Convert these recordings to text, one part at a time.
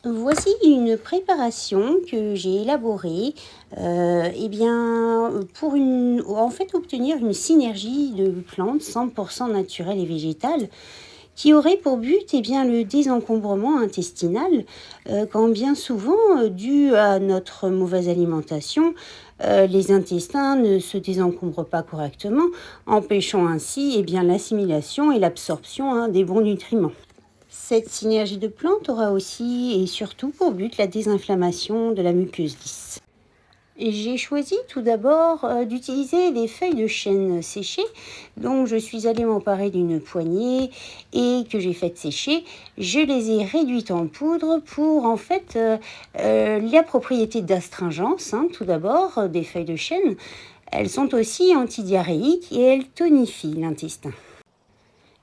Voici une préparation que j'ai élaborée, pour obtenir une synergie de plantes 100 naturelles et végétales qui aurait pour but, le désencombrement intestinal, quand bien souvent, dû à notre mauvaise alimentation, les intestins ne se désencombrent pas correctement, empêchant ainsi, l'assimilation et l'absorption, des bons nutriments. Cette synergie de plantes aura aussi et surtout pour but la désinflammation de la muqueuse lisse. Et j'ai choisi tout d'abord d'utiliser des feuilles de chêne séchées, donc je suis allée m'emparer d'une poignée et que j'ai faites sécher. Je les ai réduites en poudre pour la propriété d'astringence, tout d'abord, des feuilles de chêne. Elles sont aussi antidiarrhéiques et elles tonifient l'intestin.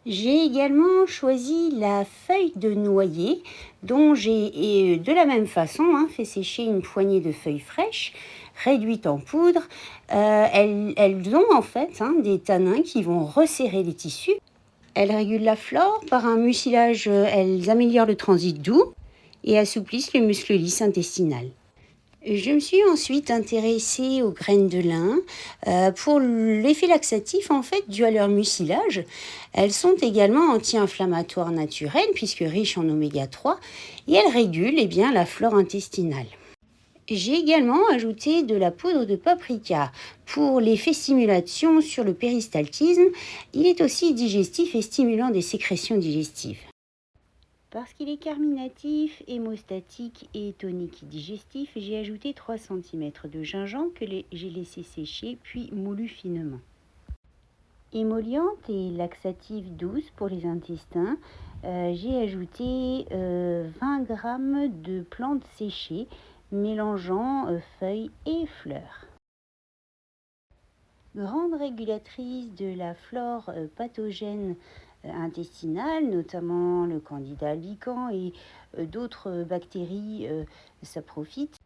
J'ai également choisi la feuille de noyer dont j'ai de la même façon fait sécher une poignée de feuilles fraîches réduites en poudre. Elles ont des tanins qui vont resserrer les tissus. Elles régulent la flore par un mucilage, elles améliorent le transit doux et assouplissent le muscle lisse intestinal. Je me suis ensuite intéressée aux graines de lin pour l'effet laxatif dû à leur mucilage. Elles sont également anti-inflammatoires naturelles puisque riches en oméga 3 et elles régulent la flore intestinale. J'ai également ajouté de la poudre de paprika pour l'effet stimulation sur le péristaltisme. Il est aussi digestif et stimulant des sécrétions digestives. Parce qu'il est carminatif, hémostatique et tonique digestif, j'ai ajouté 3 cm de gingembre que j'ai laissé sécher puis moulu finement. Émolliente et laxative douce pour les intestins, j'ai ajouté 20 g de plantes séchées mélangeant feuilles et fleurs. Grande régulatrice de la flore pathogène intestinale, notamment le candida albicans et d'autres bactéries saprophytes,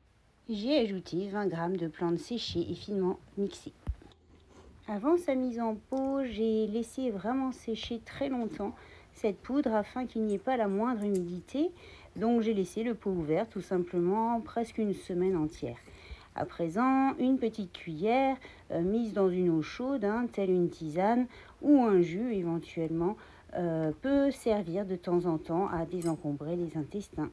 j'ai ajouté 20 g de plantes séchées et finement mixées. Avant sa mise en pot, j'ai laissé vraiment sécher très longtemps cette poudre afin qu'il n'y ait pas la moindre humidité. Donc j'ai laissé le pot ouvert tout simplement presque une semaine entière. À présent, une petite cuillère mise dans une eau chaude, telle une tisane ou un jus éventuellement, peut servir de temps en temps à désencombrer les intestins.